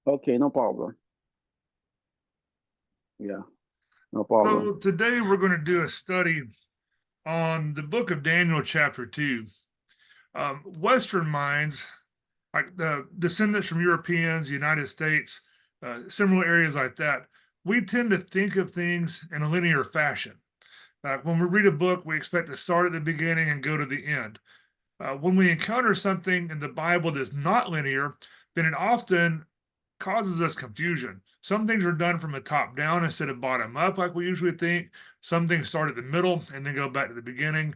Okay, no problem. Yeah, no problem. So today we're going to do a study on the book of Daniel, chapter 2. Western minds, like the descendants from Europeans, United States, similar areas like that, we tend to think of things in a linear fashion. When we read a book, we expect to start at the beginning and go to the end. When we encounter something in the Bible that's not linear, then it often causes us confusion. Some things are done from the top down instead of bottom up, like we usually think. Some things start at the middle and then go back to the beginning.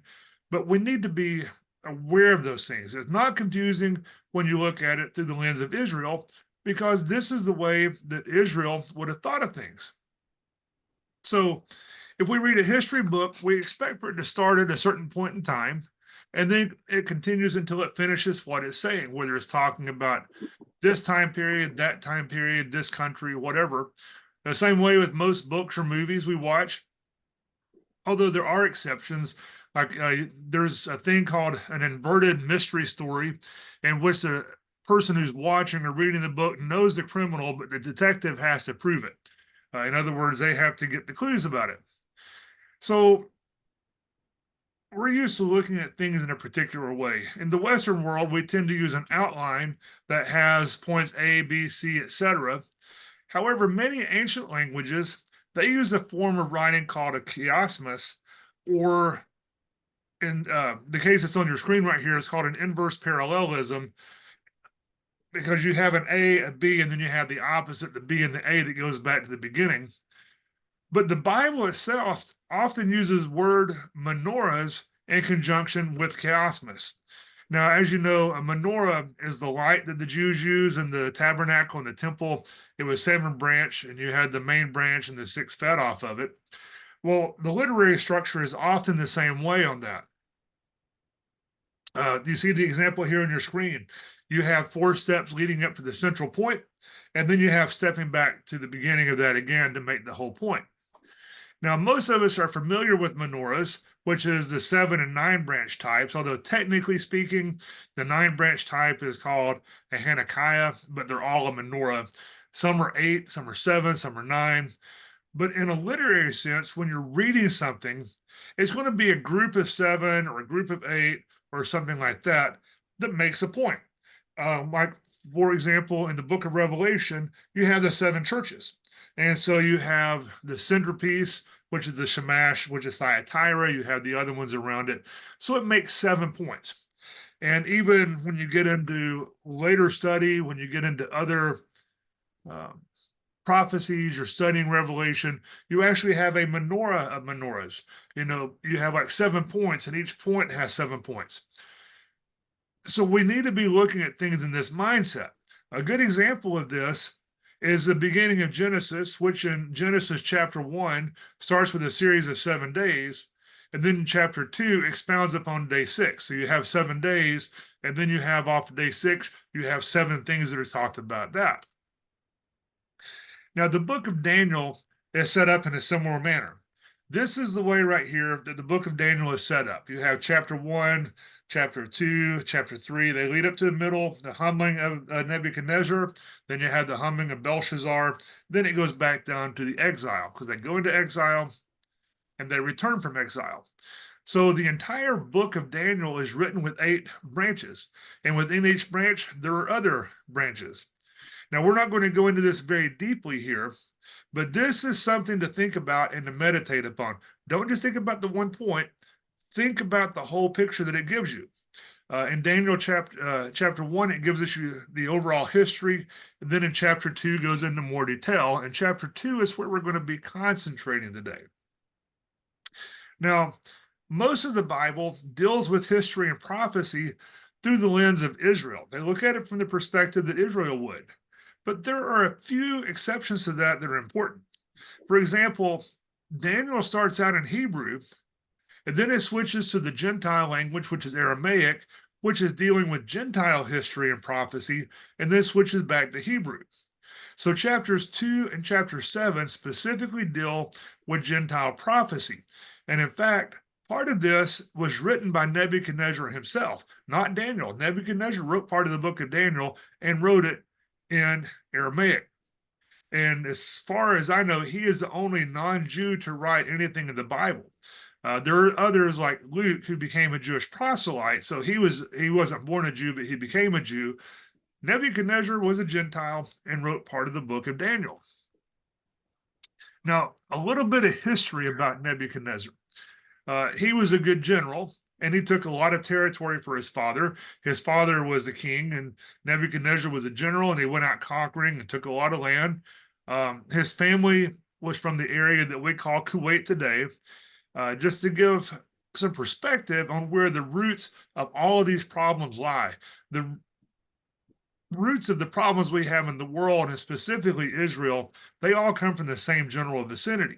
But we need to be aware of those things. It's not confusing when you look at it through the lens of Israel, because this is the way that Israel would have thought of things. So if we read a history book, we expect for it to start at a certain point in time, and then it continues until it finishes what it's saying, whether it's talking about this time period, that time period, this country, whatever. The same way with most books or movies we watch, although there are exceptions. Like there's a thing called an inverted mystery story, in which the person who's watching or reading the book knows the criminal, but the detective has to prove it. In other words, they have to get the clues about it. So we're used to looking at things in a particular way. In the Western world, we tend to use an outline that has points A, B, C, etc. However, many ancient languages, they use a form of writing called a chiasmus, or in the case that's on your screen right here, it's called an inverse parallelism, because you have an A, a B, and then you have the opposite, the B and the A, that goes back to the beginning. But the Bible itself often uses word menorahs in conjunction with chiasmus. Now, as you know, a menorah is the light that the Jews use in the tabernacle and the temple. It was seven branch, and you had the main branch and the six fed off of it. Well, the literary structure is often the same way on that. You see the example here on your screen. You have four steps leading up to the central point, and then you have stepping back to the beginning of that again to make the whole point. Now, most of us are familiar with menorahs, which is the 7 and 9 branch types, although technically speaking, the 9 branch type is called a Hanukkah, but they're all a menorah. Some are 8, some are 7, some are 9. But in a literary sense, when you're reading something, it's going to be a group of 7 or a group of 8 or something like that that makes a point. Like, for example, in the book of Revelation, you have the 7 churches. And so you have the centerpiece, which is the Shamash, which is Thyatira. You have the other ones around it. So it makes 7 points. And even when you get into later study, when you get into other um, prophecies, you're studying Revelation, you actually have a menorah of menorahs. You know, you have like 7 points, and each point has 7 points. So we need to be looking at things in this mindset. A good example of this is the beginning of Genesis, which in Genesis chapter 1 starts with a series of 7 days. And then chapter 2 expounds upon day 6. So you have 7 days, and then you have off day 6, you have 7 things that are talked about that. Now, the book of Daniel is set up in a similar manner. This is the way right here that the book of Daniel is set up. You have chapter 1, chapter 2, chapter 3. They lead up to the middle, the humbling of Nebuchadnezzar. Then you have the humbling of Belshazzar. Then it goes back down to the exile, because they go into exile and they return from exile. So the entire book of Daniel is written with 8 branches. And within each branch, there are other branches. Now, we're not going to go into this very deeply here, but this is something to think about and to meditate upon. Don't just think about the one point, think about the whole picture that it gives you. In Daniel chapter 1, it gives us the overall history. And then in chapter 2 goes into more detail. And chapter 2 is where we're going to be concentrating today. Now, most of the Bible deals with history and prophecy through the lens of Israel. They look at it from the perspective that Israel would. But there are a few exceptions to that that are important. For example, Daniel starts out in Hebrew, and then it switches to the Gentile language, which is Aramaic, which is dealing with Gentile history and prophecy, and then switches back to Hebrew. So chapters 2 and chapter 7 specifically deal with Gentile prophecy. And in fact, part of this was written by Nebuchadnezzar himself, not Daniel. Nebuchadnezzar wrote part of the book of Daniel and wrote it in Aramaic. And as far as I know, he is the only non-Jew to write anything in the Bible. There are others like Luke who became a Jewish proselyte, so he wasn't born a Jew, but he became a Jew. Nebuchadnezzar was a Gentile and wrote part of the book of Daniel. Now, a little bit of history about Nebuchadnezzar. He was a good general, and he took a lot of territory for his father. His father was the king, and Nebuchadnezzar was a general, and he went out conquering and took a lot of land. His family was from the area that we call Kuwait today. Just to give some perspective on where the roots of all of these problems lie. The roots of the problems we have in the world, and specifically Israel, they all come from the same general vicinity.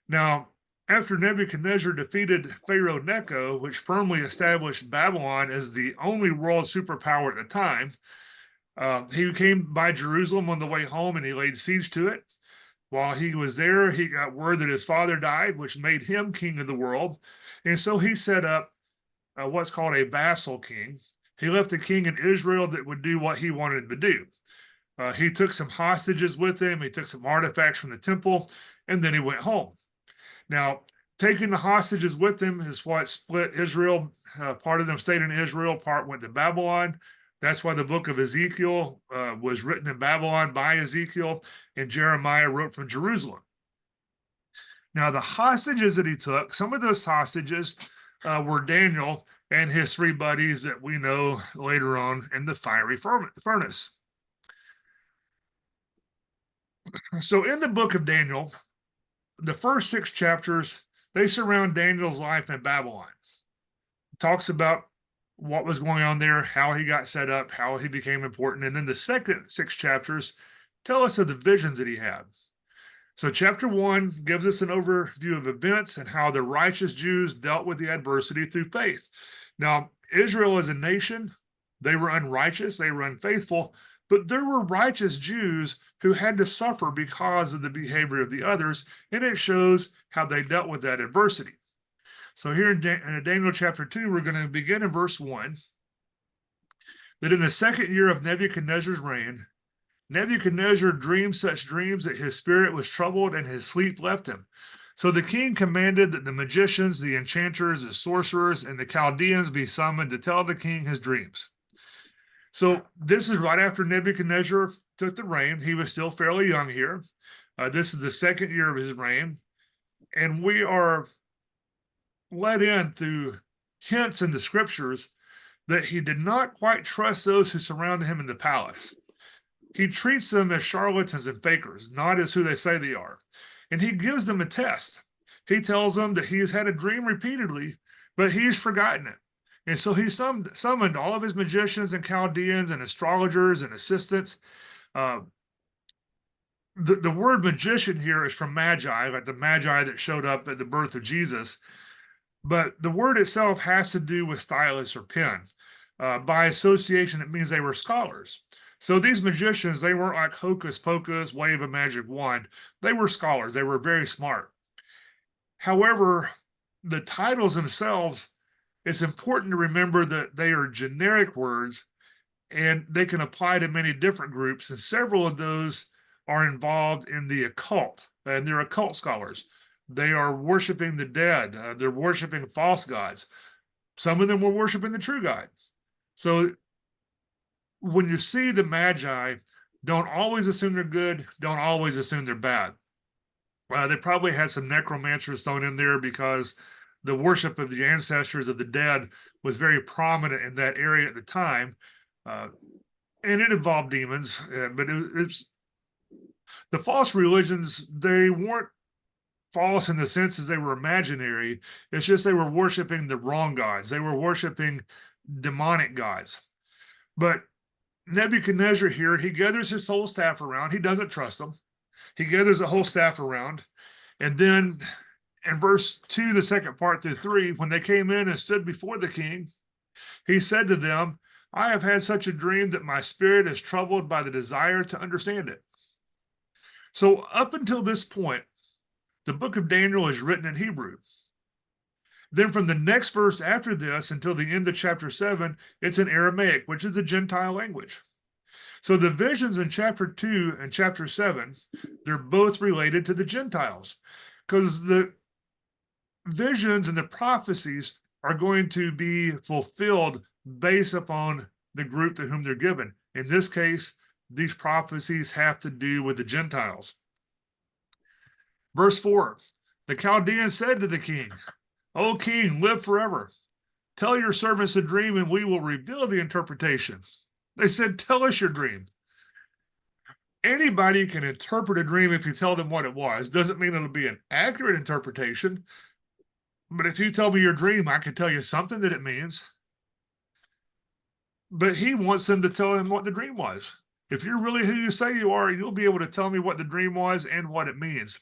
Now, after Nebuchadnezzar defeated Pharaoh Necho, which firmly established Babylon as the only world superpower at the time, he came by Jerusalem on the way home and he laid siege to it. While he was there, he got word that his father died, which made him king of the world. And so he set up what's called a vassal king. He left a king in Israel that would do what he wanted him to do. He took some hostages with him. He took some artifacts from the temple, and then he went home. Now, taking the hostages with him is what split Israel. Part of them stayed in Israel, part went to Babylon. That's why the book of Ezekiel was written in Babylon by Ezekiel, and Jeremiah wrote from Jerusalem. Now, the hostages that he took, some of those hostages were Daniel and his three buddies that we know later on in the fiery furnace. So in the book of Daniel, the first 6 chapters, they surround Daniel's life in Babylon. It talks about what was going on there, how he got set up, how he became important. And then the second 6 chapters tell us of the visions that he had. So chapter 1 gives us an overview of events and how the righteous Jews dealt with the adversity through faith. Now, Israel as a nation, they were unrighteous, they were unfaithful, but there were righteous Jews who had to suffer because of the behavior of the others, and it shows how they dealt with that adversity. So here in Daniel chapter 2, we're going to begin in verse 1, that in the second year of Nebuchadnezzar's reign, Nebuchadnezzar dreamed such dreams that his spirit was troubled and his sleep left him. So the king commanded that the magicians, the enchanters, the sorcerers, and the Chaldeans be summoned to tell the king his dreams. So this is right after Nebuchadnezzar took the reign. He was still fairly young here. This is the second year of his reign. And we are led in through hints in the scriptures that he did not quite trust those who surrounded him in the palace. He treats them as charlatans and fakers, not as who they say they are. And he gives them a test. He tells them that he has had a dream repeatedly, but he's forgotten it. And so he summoned all of his magicians and Chaldeans and astrologers and assistants. The word magician here is from magi, like the magi that showed up at the birth of Jesus. But the word itself has to do with stylus or pen. By association, it means they were scholars. So these magicians, they weren't like hocus pocus, wave a magic wand. They were scholars. They were very smart. However, the titles themselves, it's important to remember that they are generic words and they can apply to many different groups. And several of those are involved in the occult, and they're occult scholars. They are worshiping the dead. They're worshiping false gods. Some of them were worshiping the true God. So when you see the magi, don't always assume they're good. Don't always assume they're bad. They probably had some necromancers thrown in there because the worship of the ancestors of the dead was very prominent in that area at the time. And it involved demons, but it's the false religions, they weren't false in the sense as they were imaginary. It's just they were worshiping the wrong gods. They were worshiping demonic gods. But Nebuchadnezzar here, he gathers his whole staff around. He doesn't trust them. He gathers the whole staff around. And then in verse 2, the second part through 3, when they came in and stood before the king, he said to them, I have had such a dream that my spirit is troubled by the desire to understand it. So up until this point, the book of Daniel is written in Hebrew. Then from the next verse after this until the end of chapter 7, it's in Aramaic, which is the Gentile language. So the visions in chapter 2 and chapter 7, they're both related to the Gentiles, because the visions and the prophecies are going to be fulfilled based upon the group to whom they're given. In this case, these prophecies have to do with the Gentiles. Verse 4, the Chaldeans said to the king, O king, live forever. Tell your servants the dream and we will reveal the interpretation. They said, tell us your dream. Anybody can interpret a dream if you tell them what it was. Doesn't mean it'll be an accurate interpretation. But if you tell me your dream, I can tell you something that it means. But he wants them to tell him what the dream was. If you're really who you say you are, you'll be able to tell me what the dream was and what it means.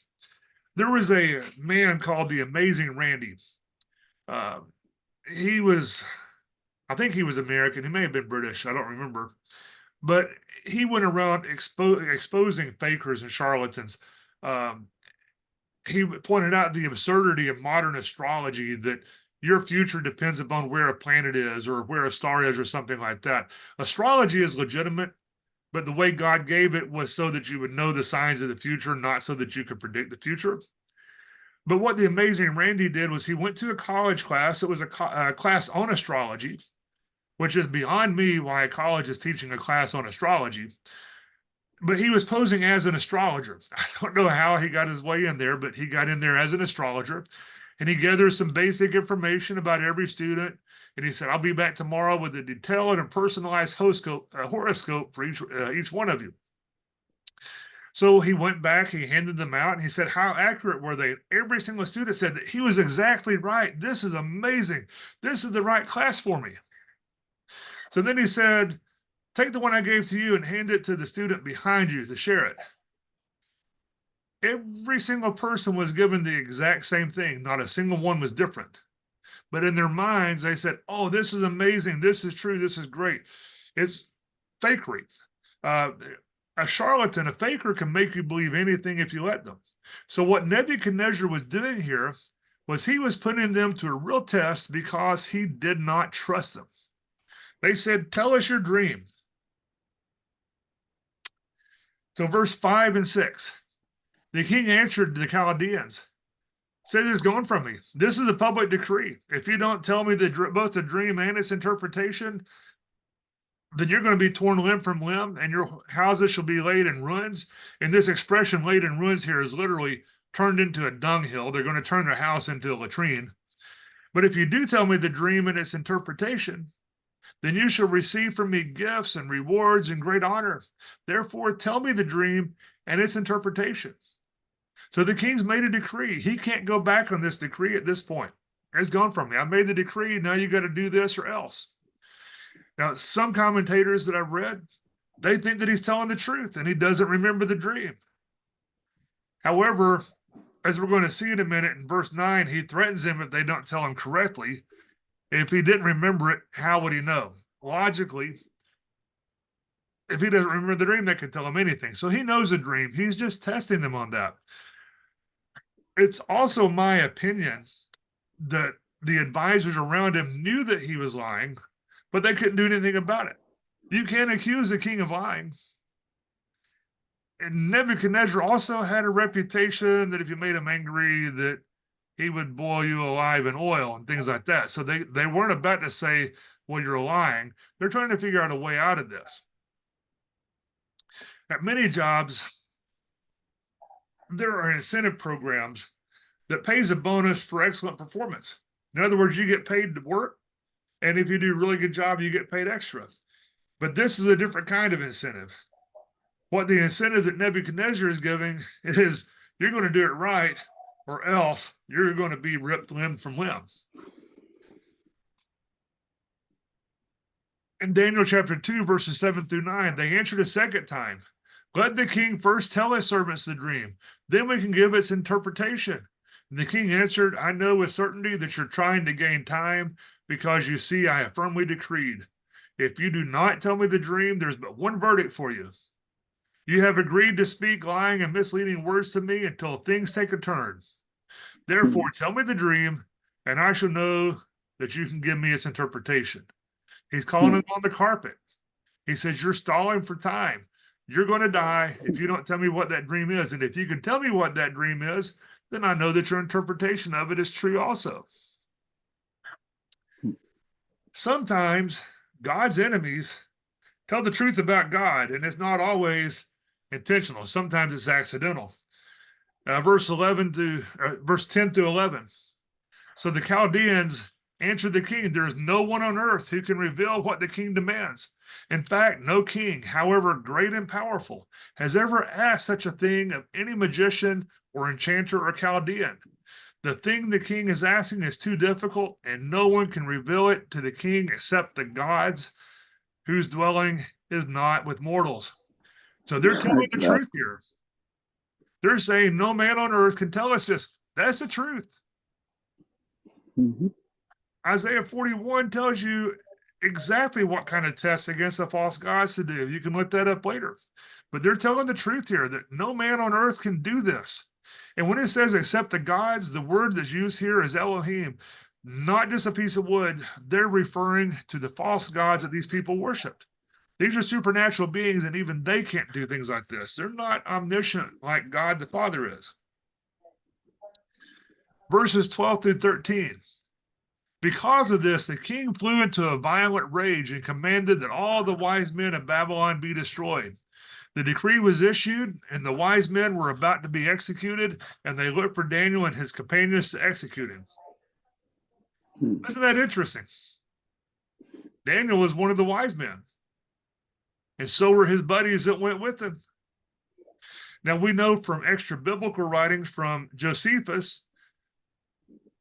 There was a man called the Amazing Randy. He was, I think he was American. He may have been British. I don't remember. But he went around exposing fakers and charlatans. He pointed out the absurdity of modern astrology, that your future depends upon where a planet is or where a star is or something like that. Astrology is legitimate, but the way God gave it was so that you would know the signs of the future, not so that you could predict the future. But what the Amazing Randy did was he went to a college class. It was a class on astrology, which is beyond me why a college is teaching a class on astrology. But he was posing as an astrologer. I don't know how he got his way in there, but he got in there as an astrologer. And he gathered some basic information about every student. And he said, I'll be back tomorrow with a detailed and personalized horoscope for each one of you. So he went back, he handed them out, and he said, how accurate were they? Every single student said that he was exactly right. This is amazing. This is the right class for me. So then he said, take the one I gave to you and hand it to the student behind you to share it. Every single person was given the exact same thing. Not a single one was different. But in their minds, they said, oh, this is amazing. This is true. This is great. It's fakery. A charlatan, a faker, can make you believe anything if you let them. So what Nebuchadnezzar was doing here was he was putting them to a real test because he did not trust them. They said, tell us your dream. So verse 5 and 6, the king answered the Chaldeans, said, it's gone from me. This is a public decree. If you don't tell me both the dream and its interpretation, then you're going to be torn limb from limb, and your houses shall be laid in ruins. And this expression, laid in ruins, here is literally turned into a dunghill. They're going to turn their house into a latrine. But if you do tell me the dream and its interpretation, then you shall receive from me gifts and rewards and great honor. Therefore, tell me the dream and its interpretation. So the king's made a decree. He can't go back on this decree at this point. It's gone from me. I made the decree. Now you got to do this or else. Now, some commentators that I've read, they think that he's telling the truth and he doesn't remember the dream. However, as we're going to see in a minute, in verse 9, he threatens them if they don't tell him correctly. If he didn't remember it, how would he know? Logically, if he doesn't remember the dream, that could tell him anything. So he knows the dream. He's just testing them on that. It's also my opinion that the advisors around him knew that he was lying, but they couldn't do anything about it. You can't accuse the king of lying. And Nebuchadnezzar also had a reputation that if you made him angry, that he would boil you alive in oil and things like that. So they weren't about to say, well, you're lying. They're trying to figure out a way out of this. At many jobs, there are incentive programs that pays a bonus for excellent performance. In other words, you get paid to work, and if you do a really good job, you get paid extra. But this is a different kind of incentive. What the incentive that Nebuchadnezzar is giving is you're going to do it right, or else you're going to be ripped limb from limb. In Daniel chapter 2, verses 7 through 9, they answered a second time, let the king first tell his servants the dream, then we can give its interpretation. And the king answered, I know with certainty that you're trying to gain time, because you see I have firmly decreed, if you do not tell me the dream, there's but one verdict for you. You have agreed to speak lying and misleading words to me until things take a turn. Therefore, tell me the dream, and I shall know that you can give me its interpretation. He's calling him on the carpet. He says, you're stalling for time. You're going to die if you don't tell me what that dream is. And if you can tell me what that dream is, then I know that your interpretation of it is true also. Sometimes God's enemies tell the truth about God, and it's not always intentional. Sometimes it's accidental. Verse 10 to 11. So the Chaldeans answered the king, there is no one on earth who can reveal what the king demands. In fact, no king, however great and powerful, has ever asked such a thing of any magician or enchanter or Chaldean. The thing the king is asking is too difficult, and no one can reveal it to the king except the gods whose dwelling is not with mortals. So they're telling the truth here. They're saying no man on earth can tell us this. That's the truth. Mm-hmm. Isaiah 41 tells you exactly what kind of tests against the false gods to do. You can look that up later. But they're telling the truth here that no man on earth can do this. And when it says except the gods, the word that's used here is Elohim, not just a piece of wood. They're referring to the false gods that these people worshiped. These are supernatural beings, and even they can't do things like this. They're not omniscient like God the Father is. Verses 12 through 13. Because of this, the king flew into a violent rage and commanded that all the wise men of Babylon be destroyed. The decree was issued, and the wise men were about to be executed, and they looked for Daniel and his companions to execute him. Isn't that interesting? Daniel was one of the wise men, and so were his buddies that went with him. Now, we know from extra biblical writings from Josephus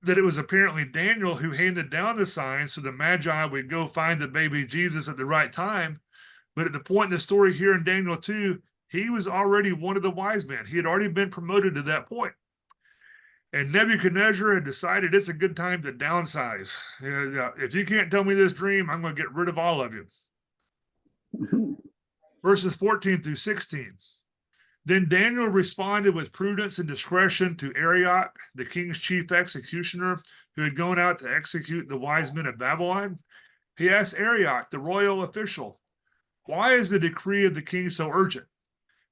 that it was apparently Daniel who handed down the signs so the Magi would go find the baby Jesus at the right time. But at the point in the story here in Daniel 2, he was already one of the wise men. He had already been promoted to that point. And Nebuchadnezzar had decided it's a good time to downsize. If you can't tell me this dream, I'm going to get rid of all of you. Verses 14 through 16. Then Daniel responded with prudence and discretion to Arioch, the king's chief executioner, who had gone out to execute the wise men of Babylon. He asked Arioch, the royal official, why is the decree of the king so urgent?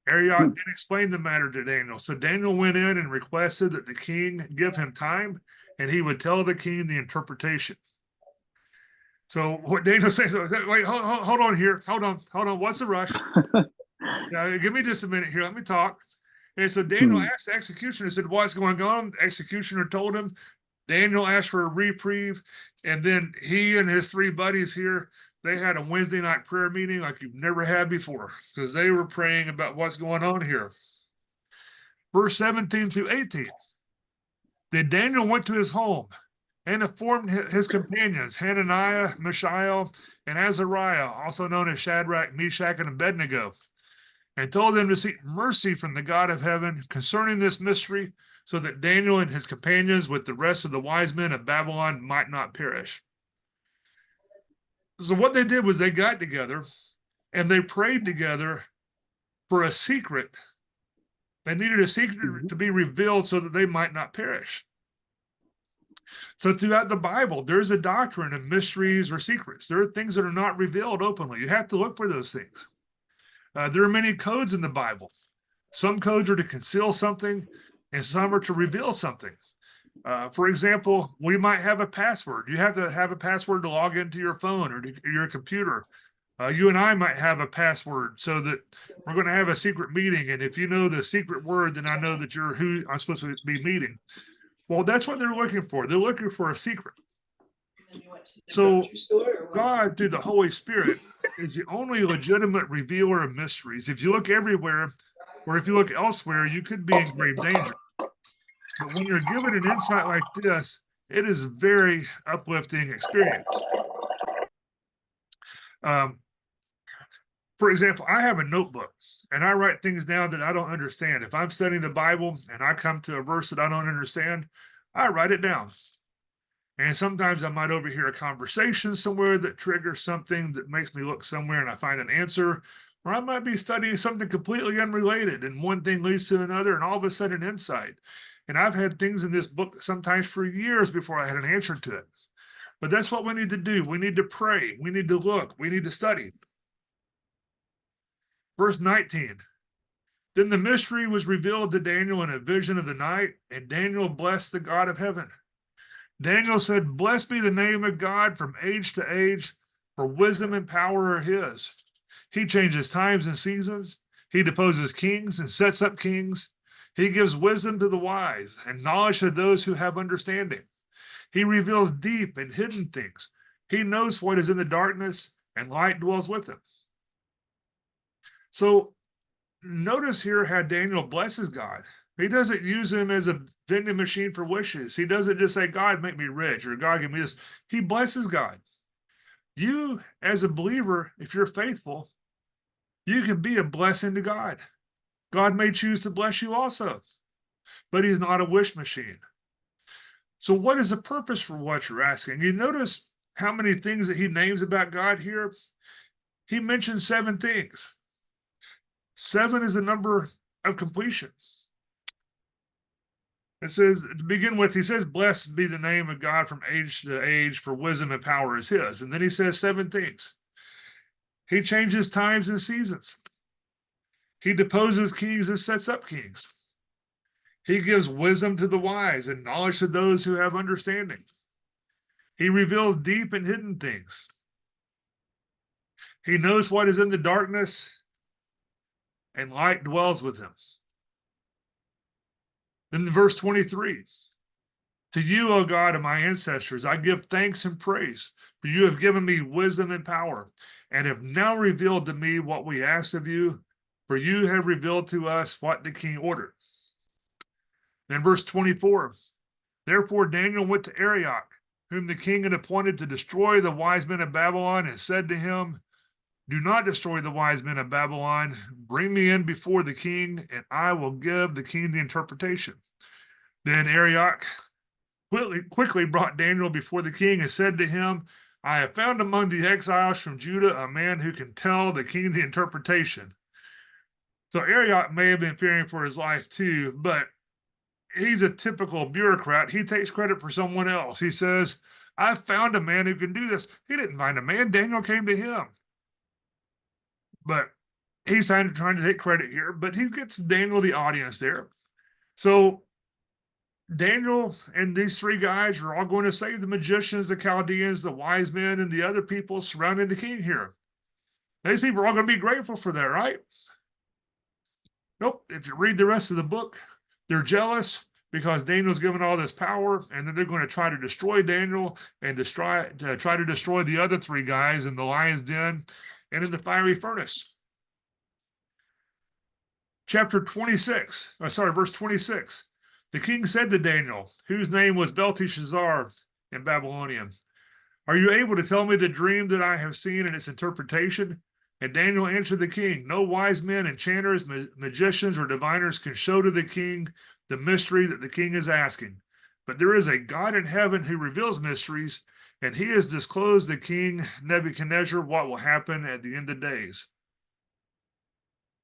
Arioch did explain the matter to Daniel. So Daniel went in and requested that the king give him time, and he would tell the king the interpretation. So what Daniel says, wait, hold on here. Hold on. What's the rush? Now, give me just a minute here. Let me talk. And so Daniel asked the executioner, said, what's going on? The executioner told him. Daniel asked for a reprieve. And then he and his three buddies here, they had a Wednesday night prayer meeting like you've never had before, because they were praying about what's going on here. Verse 17 through 18. Then Daniel went to his home and informed his companions, Hananiah, Mishael, and Azariah, also known as Shadrach, Meshach, and Abednego, and told them to seek mercy from the God of heaven concerning this mystery, so that Daniel and his companions with the rest of the wise men of Babylon might not perish. So what they did was they got together and they prayed together for a secret. They needed a secret to be revealed so that they might not perish. So throughout the Bible, there's a doctrine of mysteries or secrets. There are things that are not revealed openly. You have to look for those things. There are many codes in the Bible. Some codes are to conceal something, and some are to reveal something. For example, we might have a password. You have to have a password to log into your phone or to your computer. You and I might have a password so that we're going to have a secret meeting. And if you know the secret word, then I know that you're who I'm supposed to be meeting. Well, that's what they're looking for. They're looking for a secret. So God, through the Holy Spirit, is the only legitimate revealer of mysteries. If you look everywhere, or if you look elsewhere, you could be in grave danger. But when you're given an insight like this, it is a very uplifting experience. For example, I have a notebook and I write things down that I don't understand. If I'm studying the Bible and I come to a verse that I don't understand, I write it down. And sometimes I might overhear a conversation somewhere that triggers something that makes me look somewhere and I find an answer. Or I might be studying something completely unrelated and one thing leads to another and all of a sudden insight. And I've had things in this book sometimes for years before I had an answer to it. But that's what we need to do. We need to pray. We need to look. We need to study. Verse 19. Then the mystery was revealed to Daniel in a vision of the night, and Daniel blessed the God of heaven. Daniel said, "Blessed be the name of God from age to age, for wisdom and power are his. He changes times and seasons. He deposes kings and sets up kings. He gives wisdom to the wise and knowledge to those who have understanding. He reveals deep and hidden things. He knows what is in the darkness, and light dwells with him." So notice here how Daniel blesses God. He doesn't use him as a vending machine for wishes. He doesn't just say, "God, make me rich," or "God, give me this." He blesses God. You, as a believer, if you're faithful, you can be a blessing to God. God may choose to bless you also, but he's not a wish machine. So what is the purpose for what you're asking? You notice how many things that he names about God here? He mentions 7 things. 7 is the number of completion. It says, to begin with, he says, "Blessed be the name of God from age to age, for wisdom and power is his." And then he says 7 things. He changes times and seasons. He deposes kings and sets up kings. He gives wisdom to the wise and knowledge to those who have understanding. He reveals deep and hidden things. He knows what is in the darkness, and light dwells with him. Then in verse 23, "To you, O God of my ancestors, I give thanks and praise, for you have given me wisdom and power, and have now revealed to me what we asked of you, for you have revealed to us what the king ordered." Then verse 24, "Therefore Daniel went to Arioch, whom the king had appointed to destroy the wise men of Babylon, and said to him, 'Do not destroy the wise men of Babylon. Bring me in before the king, and I will give the king the interpretation.' Then Arioch quickly brought Daniel before the king and said to him, 'I have found among the exiles from Judah a man who can tell the king the interpretation.'" So Arioch may have been fearing for his life too, but he's a typical bureaucrat. He takes credit for someone else. He says, "I found a man who can do this." He didn't find a man. Daniel came to him. But he's trying to take credit here, but he gets Daniel the audience there. So Daniel and these 3 guys are all going to save the magicians, the Chaldeans, the wise men, and the other people surrounding the king here. These people are all going to be grateful for that, right? Nope. If you read the rest of the book, they're jealous because Daniel's given all this power, and then they're going to try to destroy Daniel and try to destroy the other 3 guys in the lion's den and in the fiery furnace. Verse 26. "The king said to Daniel, whose name was Belteshazzar in Babylonian, 'Are you able to tell me the dream that I have seen and its interpretation?' And Daniel answered the king, 'No wise men, enchanters, magicians, or diviners can show to the king the mystery that the king is asking. But there is a God in heaven who reveals mysteries, and he has disclosed to King Nebuchadnezzar what will happen at the end of days.'"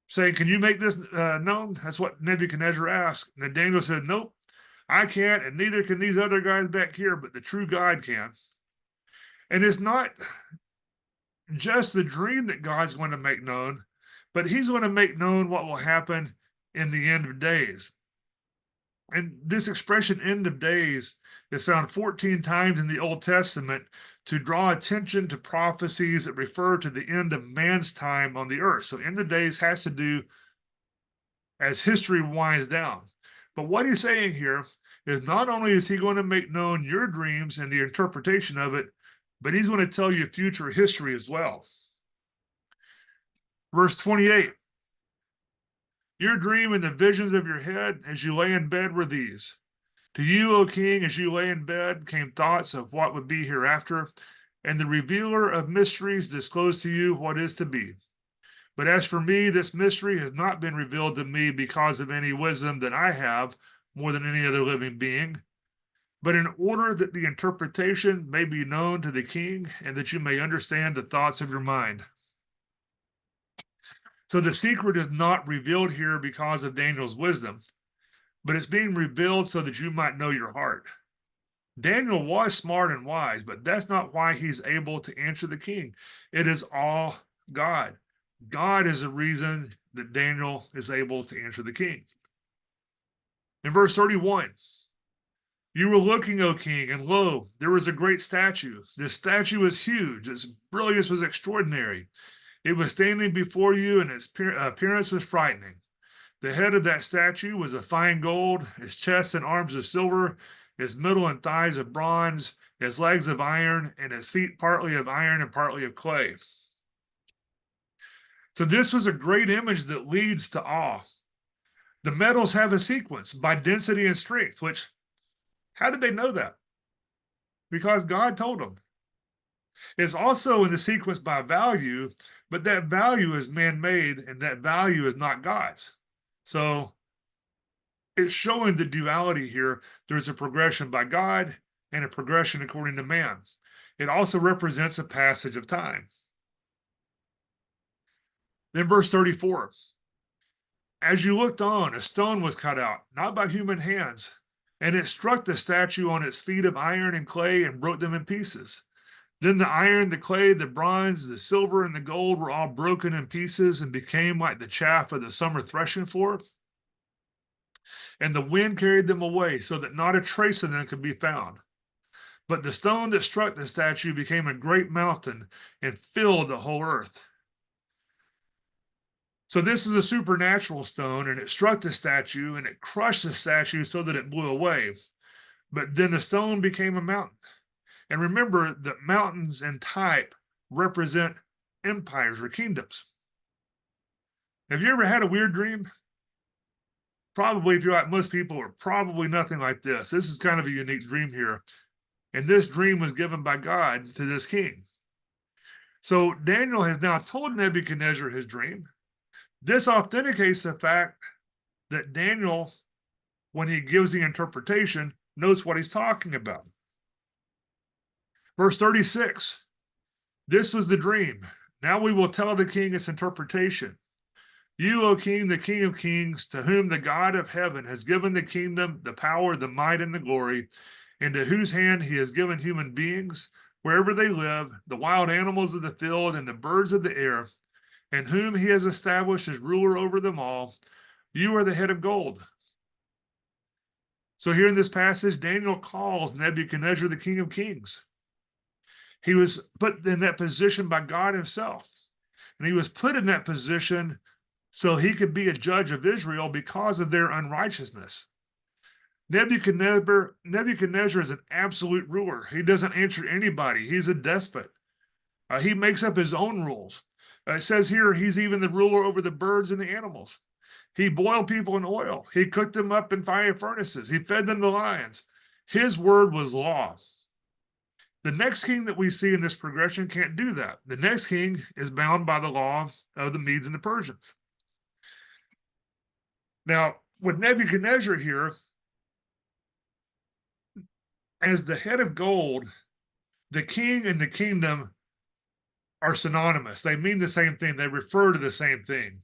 Saying, "Can you make this known?" That's what Nebuchadnezzar asked. And then Daniel said, "Nope, I can't, and neither can these other guys back here, but the true God can." And it's not just the dream that God's going to make known, but he's going to make known what will happen in the end of days. And this expression, "end of days," is found 14 times in the Old Testament to draw attention to prophecies that refer to the end of man's time on the earth. So end of days has to do as history winds down. But what he's saying here is not only is he going to make known your dreams and the interpretation of it, but he's going to tell you future history as well. Verse 28, "Your dream and the visions of your head as you lay in bed were these. To you, O king, as you lay in bed, came thoughts of what would be hereafter, and the revealer of mysteries disclosed to you what is to be. But as for me, this mystery has not been revealed to me because of any wisdom that I have more than any other living being, but in order that the interpretation may be known to the king and that you may understand the thoughts of your mind." So the secret is not revealed here because of Daniel's wisdom, but it's being revealed so that you might know your heart. Daniel was smart and wise, but that's not why he's able to answer the king. It is all God. God is the reason that Daniel is able to answer the king. In verse 31, you were looking, O king, and lo, there was a great statue. This statue was huge. Its brilliance was extraordinary. It was standing before you, and its appearance was frightening. The head of that statue was of fine gold, its chest and arms of silver, its middle and thighs of bronze, its legs of iron, and its feet partly of iron and partly of clay. So this was a great image that leads to awe. The metals have a sequence by density and strength, which, how did they know that? Because God told them. It's also in the sequence by value, but that value is man-made and that value is not God's. So it's showing the duality here. There's a progression by God and a progression according to man. It also represents a passage of time. Then verse 34, as you looked on, a stone was cut out, not by human hands, and it struck the statue on its feet of iron and clay and broke them in pieces. Then the iron, the clay, the bronze, the silver, and the gold were all broken in pieces and became like the chaff of the summer threshing floor. And the wind carried them away so that not a trace of them could be found. But the stone that struck the statue became a great mountain and filled the whole earth. So this is a supernatural stone, and it struck the statue and it crushed the statue so that it blew away. But then the stone became a mountain. And remember that mountains and type represent empires or kingdoms. Have you ever had a weird dream? Probably, if you're like most people, or probably nothing like this. This is kind of a unique dream here. And this dream was given by God to this king. So Daniel has now told Nebuchadnezzar his dream. This authenticates the fact that Daniel, when he gives the interpretation, knows what he's talking about. Verse 36, this was the dream. Now we will tell the king its interpretation. You, O king, the king of kings, to whom the God of heaven has given the kingdom, the power, the might, and the glory, and to whose hand he has given human beings, wherever they live, the wild animals of the field and the birds of the air, and whom he has established as ruler over them all, you are the head of gold. So here in this passage, Daniel calls Nebuchadnezzar the king of kings. He was put in that position by God himself. And he was put in that position so he could be a judge of Israel because of their unrighteousness. Nebuchadnezzar is an absolute ruler. He doesn't answer anybody. He's a despot. He makes up his own rules. It says here he's even the ruler over the birds and the animals. He boiled people in oil. He cooked them up in fire furnaces. He fed them to lions. His word was law. The next king that we see in this progression can't do that. The next king is bound by the law of the Medes and the Persians. Now, with Nebuchadnezzar here, as the head of gold, the king and the kingdom are synonymous. They mean the same thing. They refer to the same thing.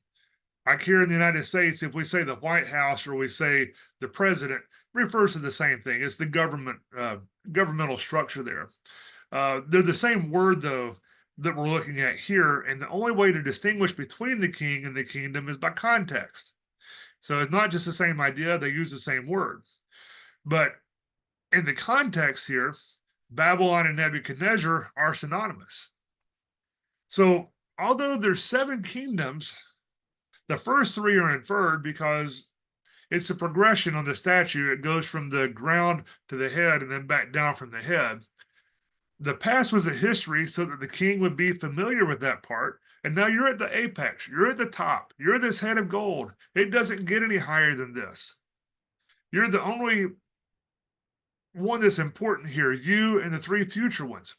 Like here in the United States, if we say the White House or we say the president, refers to the same thing. It's the governmental structure there. They're the same word, though, that we're looking at here. And the only way to distinguish between the king and the kingdom is by context. So it's not just the same idea. They use the same word. But in the context here, Babylon and Nebuchadnezzar are synonymous. So although there's 7 kingdoms, the first 3 are inferred because it's a progression on the statue. It goes from the ground to the head and then back down from the head. The past was a history so that the king would be familiar with that part. And now you're at the apex. You're at the top. You're this head of gold. It doesn't get any higher than this. You're the only one that's important here, you and the 3 future ones.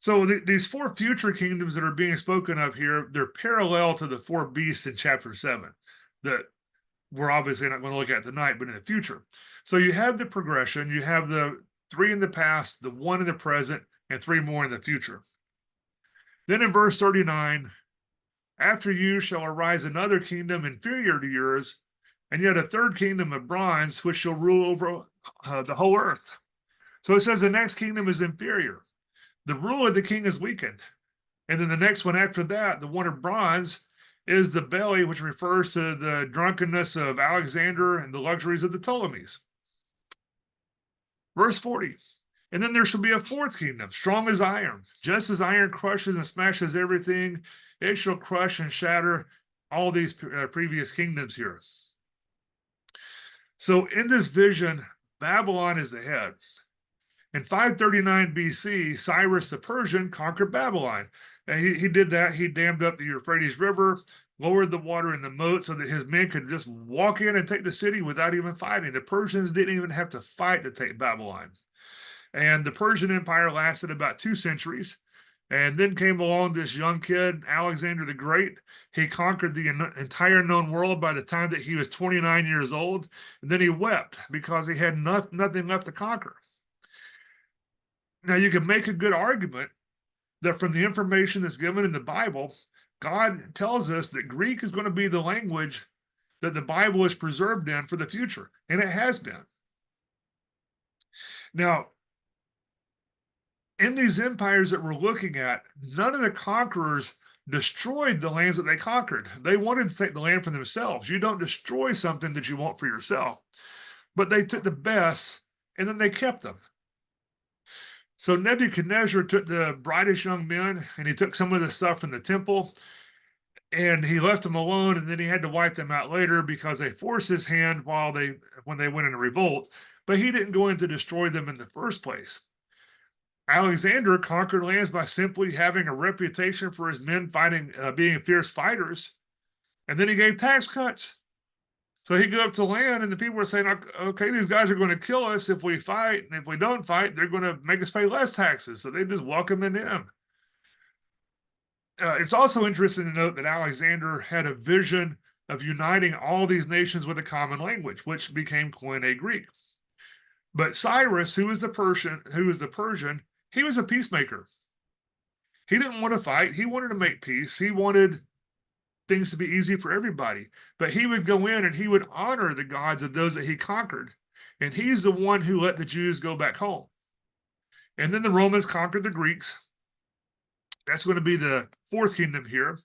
So these 4 future kingdoms that are being spoken of here, they're parallel to the 4 beasts in chapter 7 that we're obviously not going to look at tonight, but in the future. So you have the progression, you have the 3 in the past, the 1 in the present, and 3 more in the future. Then in verse 39, after you shall arise another kingdom inferior to yours, and yet a 3rd kingdom of bronze, which shall rule over the whole earth. So it says the next kingdom is inferior. The rule of the king is weakened. And then the next one after that, the one of bronze, is the belly, which refers to the drunkenness of Alexander and the luxuries of the Ptolemies. Verse 40. And then there shall be a fourth kingdom, strong as iron. Just as iron crushes and smashes everything, it shall crush and shatter all these previous kingdoms here. So in this vision, Babylon is the head. In 539 BC, Cyrus the Persian conquered Babylon. And he did that. He dammed up the Euphrates River, lowered the water in the moat so that his men could just walk in and take the city without even fighting. The Persians didn't even have to fight to take Babylon. And the Persian Empire lasted about 2 centuries. And then came along this young kid, Alexander the Great. He conquered the entire known world by the time that he was 29 years old. And then he wept because he had nothing left to conquer. Now, you can make a good argument that from the information that's given in the Bible, God tells us that Greek is going to be the language that the Bible is preserved in for the future, and it has been. Now, in these empires that we're looking at, none of the conquerors destroyed the lands that they conquered. They wanted to take the land for themselves. You don't destroy something that you want for yourself. But they took the best, and then they kept them. So Nebuchadnezzar took the brightest young men, and he took some of the stuff from the temple, and he left them alone, and then he had to wipe them out later because they forced his hand when they went in a revolt, but he didn't go in to destroy them in the first place. Alexander conquered lands by simply having a reputation for his men being fierce fighters, and then he gave tax cuts. So he go up to land, and the people were saying, okay, these guys are going to kill us if we fight, and if we don't fight, they're going to make us pay less taxes. So they just welcome them in. It's also interesting to note that Alexander had a vision of uniting all these nations with a common language, which became Koine Greek. But Cyrus, who was the Persian, he was a peacemaker. He didn't want to fight. He wanted to make peace. He wanted things to be easy for everybody. But he would go in and he would honor the gods of those that he conquered. And he's the one who let the Jews go back home. And then the Romans conquered the Greeks. That's going to be the fourth kingdom here.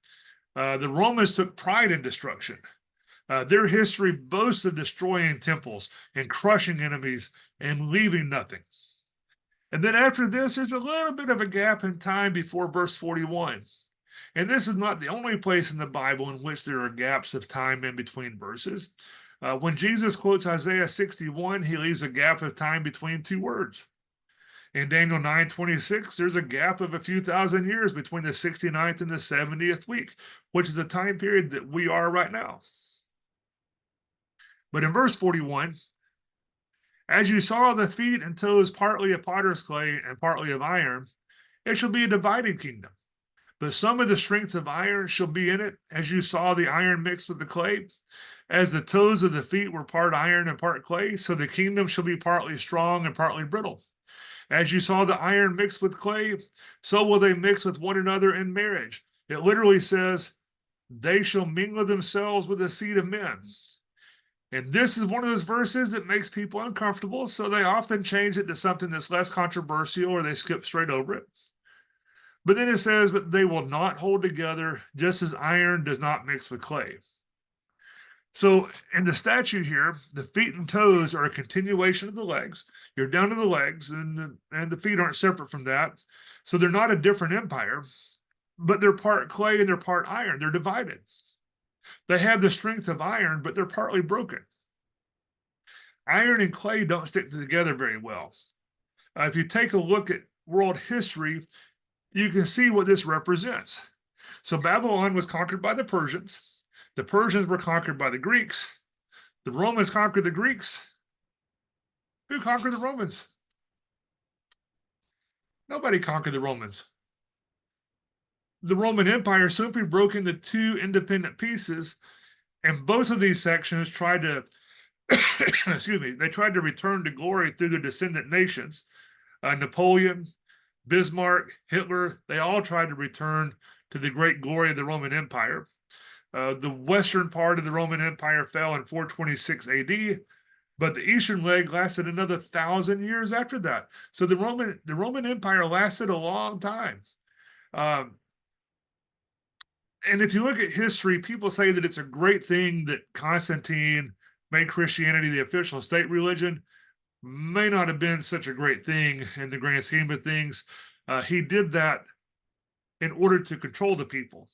The Romans took pride in destruction. Their history boasts of destroying temples and crushing enemies and leaving nothing. And then after this, there's a little bit of a gap in time before verse 41. And this is not the only place in the Bible in which there are gaps of time in between verses. When Jesus quotes Isaiah 61, he leaves a gap of time between 2 words. In Daniel 9:26, there's a gap of a few thousand years between the 69th and the 70th week, which is the time period that we are right now. But in verse 41, as you saw the feet and toes partly of potter's clay and partly of iron, it shall be a divided kingdom. But some of the strength of iron shall be in it, as you saw the iron mixed with the clay. As the toes of the feet were part iron and part clay, so the kingdom shall be partly strong and partly brittle. As you saw the iron mixed with clay, so will they mix with one another in marriage. It literally says, they shall mingle themselves with the seed of men. And this is one of those verses that makes people uncomfortable, so they often change it to something that's less controversial, or they skip straight over it. But then it says, but they will not hold together, just as iron does not mix with clay. So in the statue here, the feet and toes are a continuation of the legs. You're down to the legs, and the feet aren't separate from that. So they're not a different empire, but they're part clay and they're part iron. They're divided. They have the strength of iron, but they're partly broken. Iron and clay don't stick together very well. If you take a look at world history, you can see what this represents. So Babylon was conquered by the Persians. The Persians were conquered by the Greeks. The Romans conquered the Greeks. Who conquered the Romans? Nobody conquered the Romans. The Roman Empire simply broke into 2 independent pieces, and both of these sections tried to, they tried to return to glory through their descendant nations. Napoleon, Bismarck, Hitler, they all tried to return to the great glory of the Roman Empire. The western part of the Roman Empire fell in 426 AD. But the eastern leg lasted another 1,000 years after that. So the Roman Empire lasted a long time. Um, and if you look at history, people say that it's a great thing that Constantine made Christianity the official state religion. May not have been such a great thing in the grand scheme of things. He did that in order to control the people.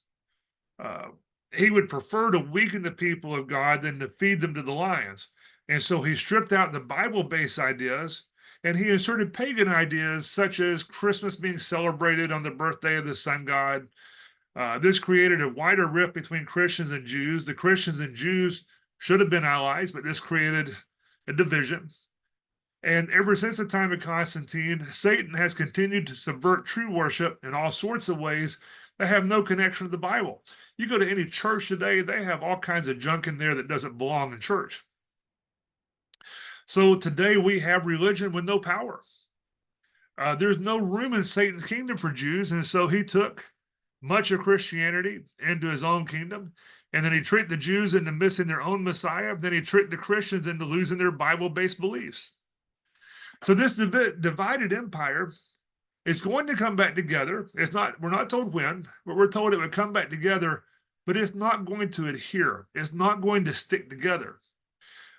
Uh, he would prefer to weaken the people of God than to feed them to the lions. And so he stripped out the Bible based ideas and he inserted pagan ideas such as Christmas being celebrated on the birthday of the sun god. This created a wider rift between Christians and Jews. The Christians and Jews should have been allies, but this created a division. And ever since the time of Constantine, Satan has continued to subvert true worship in all sorts of ways that have no connection to the Bible. You go to any church today, they have all kinds of junk in there that doesn't belong in church. So today we have religion with no power. There's no room in Satan's kingdom for Jews, and so he took much of Christianity into his own kingdom, and then he tricked the Jews into missing their own Messiah. Then he tricked the Christians into losing their Bible-based beliefs. So this divided empire is going to come back together. We're not told when, but we're told it would come back together, but it's not going to adhere. It's not going to stick together.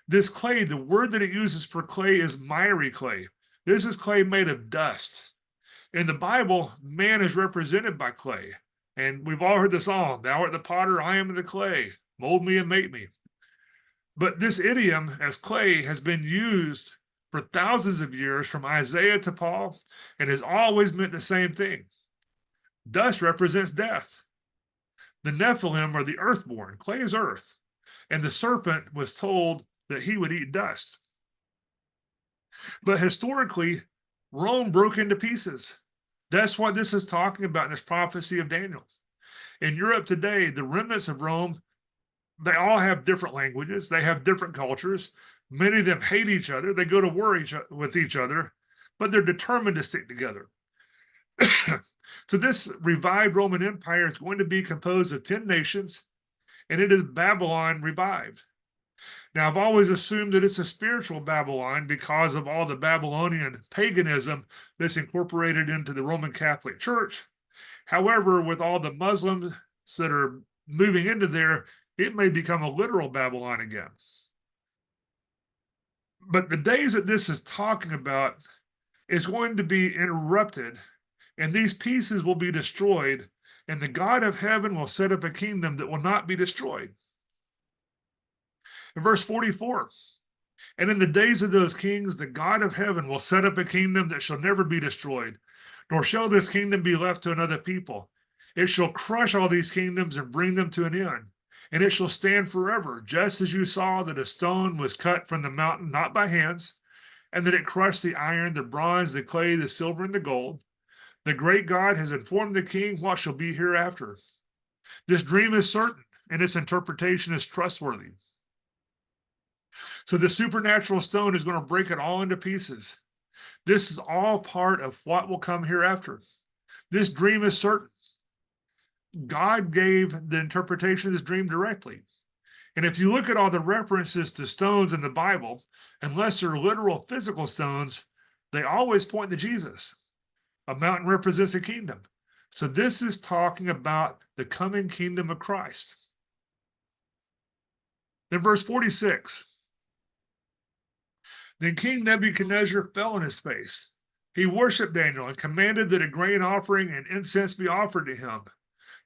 This clay, the word that it uses for clay is miry clay. This is clay made of dust. In the Bible, man is represented by clay. And we've all heard the song, "Thou art the potter, I am the clay. Mold me and make me." But this idiom as clay has been used for thousands of years from Isaiah to Paul and has always meant the same thing. Dust represents death. The Nephilim are the earthborn. Clay is earth. And the serpent was told that he would eat dust. But historically, Rome broke into pieces. That's what this is talking about in this prophecy of Daniel. In Europe today, the remnants of Rome, they all have different languages. They have different cultures. Many of them hate each other. They go to war with each other, but they're determined to stick together. So this revived Roman Empire is going to be composed of 10 nations, and it is Babylon revived. Now, I've always assumed that it's a spiritual Babylon because of all the Babylonian paganism that's incorporated into the Roman Catholic Church. However, with all the Muslims that are moving into there, it may become a literal Babylon again. But the days that this is talking about is going to be interrupted, and these pieces will be destroyed, and the God of heaven will set up a kingdom that will not be destroyed. In verse 44, and in the days of those kings, the God of heaven will set up a kingdom that shall never be destroyed, nor shall this kingdom be left to another people. It shall crush all these kingdoms and bring them to an end, and it shall stand forever, just as you saw that a stone was cut from the mountain, not by hands, and that it crushed the iron, the bronze, the clay, the silver, and the gold. The great God has informed the king what shall be hereafter. This dream is certain, and its interpretation is trustworthy. So the supernatural stone is going to break it all into pieces. This is all part of what will come hereafter. This dream is certain. God gave the interpretation of this dream directly. And if you look at all the references to stones in the Bible, unless they're literal physical stones, they always point to Jesus. A mountain represents a kingdom. So this is talking about the coming kingdom of Christ. Then verse 46. Then King Nebuchadnezzar fell on his face. He worshipped Daniel and commanded that a grain offering and incense be offered to him.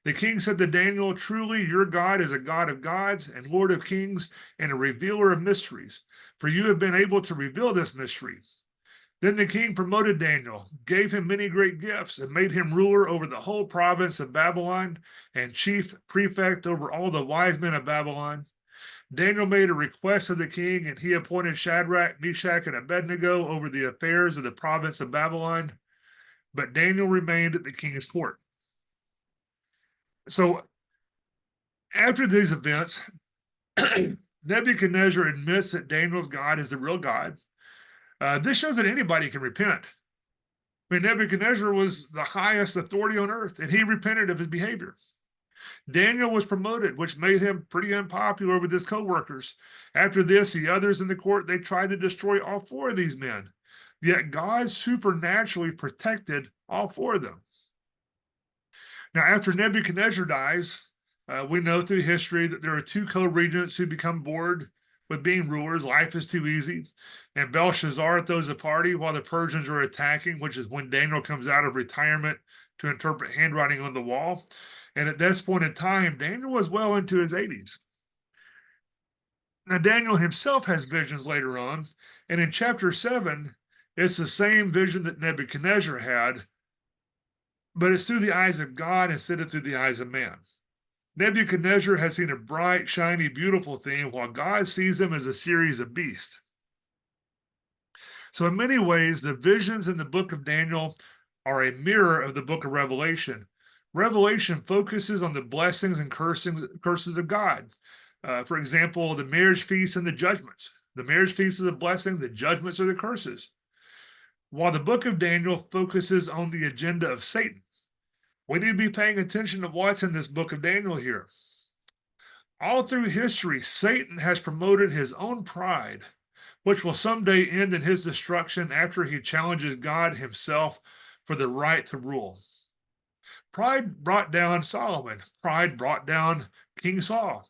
The king said to Daniel, "Truly, your God is a God of gods and Lord of kings and a revealer of mysteries, for you have been able to reveal this mystery." Then the king promoted Daniel, gave him many great gifts, and made him ruler over the whole province of Babylon and chief prefect over all the wise men of Babylon. Daniel made a request of the king, and he appointed Shadrach, Meshach, and Abednego over the affairs of the province of Babylon. But Daniel remained at the king's court. So after these events, Nebuchadnezzar admits that Daniel's God is the real God. This shows that anybody can repent. I mean, Nebuchadnezzar was the highest authority on earth, and he repented of his behavior. Daniel was promoted, which made him pretty unpopular with his co-workers. After this, the others in the court, they tried to destroy all four of these men. Yet God supernaturally protected all four of them. Now, after Nebuchadnezzar dies, we know through history that there are two co-regents who become bored with being rulers. Life is too easy. And Belshazzar throws a party while the Persians are attacking, which is when Daniel comes out of retirement to interpret handwriting on the wall. And at this point in time, Daniel was well into his 80s. Now, Daniel himself has visions later on. And in chapter 7, it's the same vision that Nebuchadnezzar had, but it's through the eyes of God instead of through the eyes of man. Nebuchadnezzar has seen a bright, shiny, beautiful thing, while God sees them as a series of beasts. So, in many ways, the visions in the book of Daniel are a mirror of the book of Revelation. Revelation focuses on the blessings and curses of God. For example, the marriage feast and the judgments. The marriage feast is a blessing, the judgments are the curses. While the book of Daniel focuses on the agenda of Satan. We need to be paying attention to what's in this book of Daniel here. All through history, Satan has promoted his own pride, which will someday end in his destruction after he challenges God himself for the right to rule. Pride brought down Solomon. Pride brought down King Saul.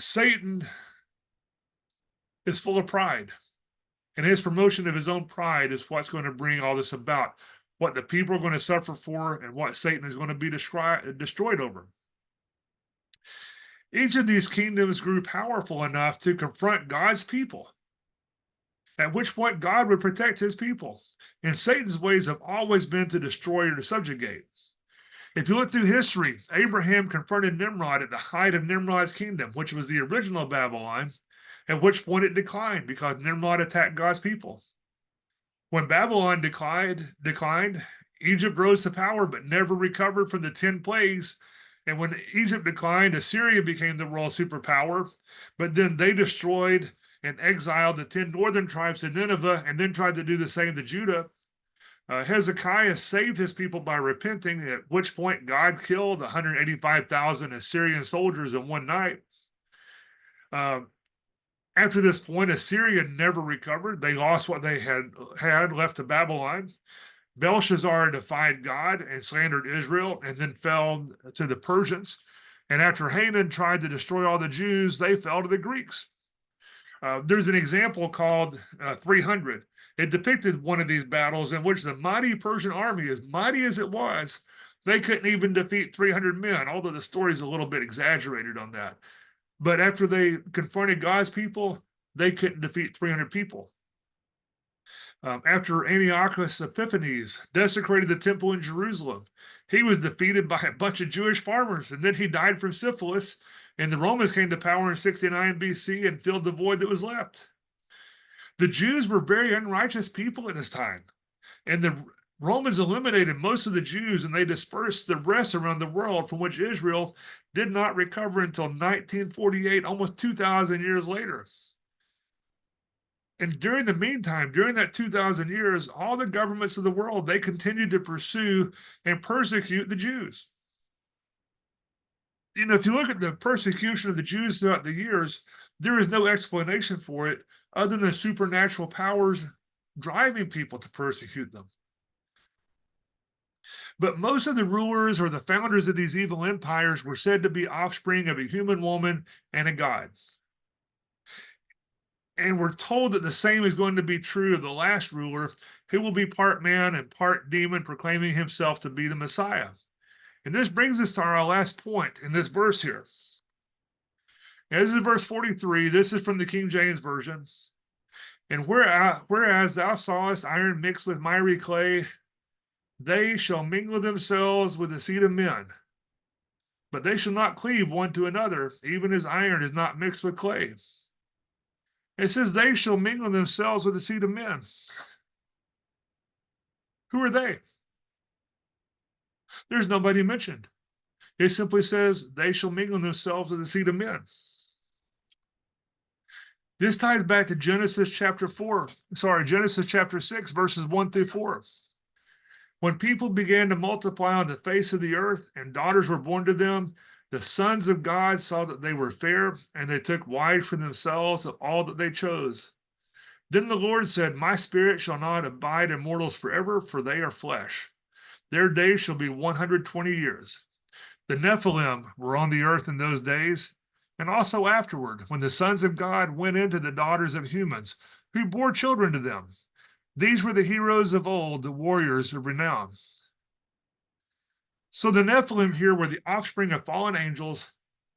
Satan is full of pride, and his promotion of his own pride is what's going to bring all this about. What the people are going to suffer for, and what Satan is going to be destroyed over. Each of these kingdoms grew powerful enough to confront God's people, at which point God would protect his people. And Satan's ways have always been to destroy or to subjugate. If you look through history, Abraham confronted Nimrod at the height of Nimrod's kingdom, which was the original Babylon, at which point it declined because Nimrod attacked God's people. When Babylon declined, Egypt rose to power but never recovered from the 10 plagues. And when Egypt declined, Assyria became the world superpower. But then they destroyed and exiled the 10 northern tribes to Nineveh and then tried to do the same to Judah. Hezekiah saved his people by repenting, at which point God killed 185,000 Assyrian soldiers in one night. After this point, Assyria never recovered. They lost what they had left to Babylon. Belshazzar defied God and slandered Israel and then fell to the Persians. And after Haman tried to destroy all the Jews, they fell to the Greeks. There's an example called 300. It depicted one of these battles in which the mighty Persian army, as mighty as it was, they couldn't even defeat 300 men, although the story's a little bit exaggerated on that. But after they confronted God's people, they couldn't defeat 300 people. After Antiochus Epiphanes desecrated the temple in Jerusalem, he was defeated by a bunch of Jewish farmers, and then he died from syphilis, and the Romans came to power in 69 BC and filled the void that was left. The Jews were very unrighteous people at this time, and the Romans eliminated most of the Jews, and they dispersed the rest around the world, from which Israel did not recover until 1948, almost 2,000 years later. And during the meantime, during that 2,000 years, all the governments of the world, they continued to pursue and persecute the Jews. You know, if you look at the persecution of the Jews throughout the years, there is no explanation for it other than supernatural powers driving people to persecute them. But most of the rulers or the founders of these evil empires were said to be offspring of a human woman and a god. And we're told that the same is going to be true of the last ruler, who will be part man and part demon, proclaiming himself to be the Messiah. And this brings us to our last point in this verse here. Now, this is verse 43. This is from the King James Version. And whereas thou sawest iron mixed with miry clay, they shall mingle themselves with the seed of men. But they shall not cleave one to another, even as iron is not mixed with clay. It says they shall mingle themselves with the seed of men. Who are they? There's nobody mentioned. It simply says they shall mingle themselves with the seed of men. This ties back to Genesis chapter 6, verses 1 through 4. When people began to multiply on the face of the earth and daughters were born to them, the sons of God saw that they were fair, and they took wives for themselves of all that they chose. Then the Lord said, My spirit shall not abide in mortals forever, for they are flesh. Their days shall be 120 years. The Nephilim were on the earth in those days, and also afterward, when the sons of God went into the daughters of humans, who bore children to them. These were the heroes of old, the warriors of renown. So the Nephilim here were the offspring of fallen angels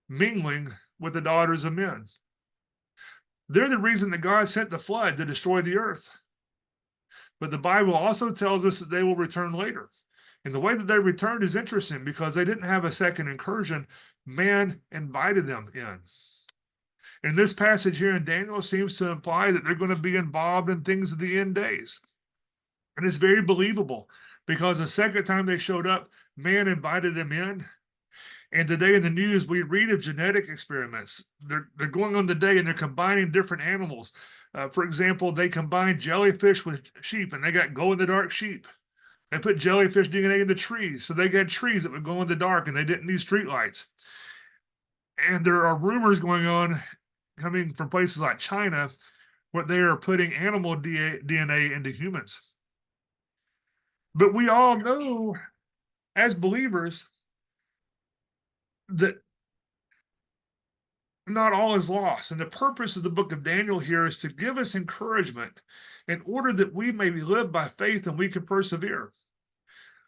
mingling with the daughters of men. They're the reason that God sent the flood to destroy the earth. But the Bible also tells us that they will return later. And the way that they returned is interesting because they didn't have a second incursion. Man invited them in. And this passage here in Daniel seems to imply that they're going to be involved in things of the end days. And it's very believable because the second time they showed up, man invited them in. And today in the news, we read of genetic experiments. They're going on today and they're combining different animals. For example, they combined jellyfish with sheep and they got glow-in-the-dark sheep. They put jellyfish DNA into trees, so they got trees that would go in the dark and they didn't need streetlights. And there are rumors going on coming from places like China where they are putting animal DNA into humans. But we all know as believers that not all is lost. And the purpose of the book of Daniel here is to give us encouragement in order that we may live by faith and we can persevere.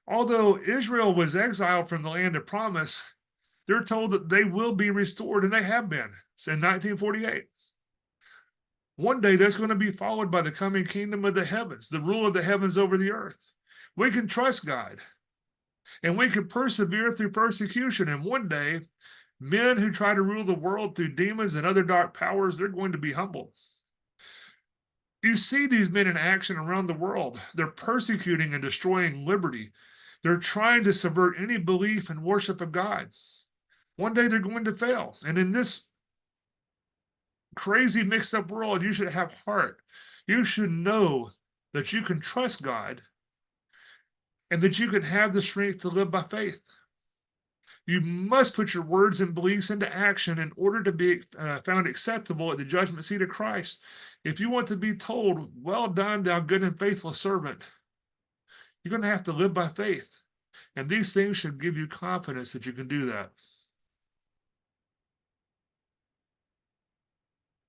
Although Israel was exiled from the land of promise, they're told that they will be restored, and they have been since 1948. One day that's going to be followed by the coming kingdom of the heavens, the rule of the heavens over the earth. We can trust God, and we can persevere through persecution, and one day men who try to rule the world through demons and other dark powers, they're going to be humbled. You see these men in action around the world. They're persecuting and destroying liberty. They're trying to subvert any belief and worship of God. One day they're going to fail. And in this crazy mixed up world, you should have heart. You should know that you can trust God and that you can have the strength to live by faith. You must put your words and beliefs into action in order to be found acceptable at the judgment seat of Christ. If you want to be told, well done, thou good and faithful servant, you're going to have to live by faith. And these things should give you confidence that you can do that.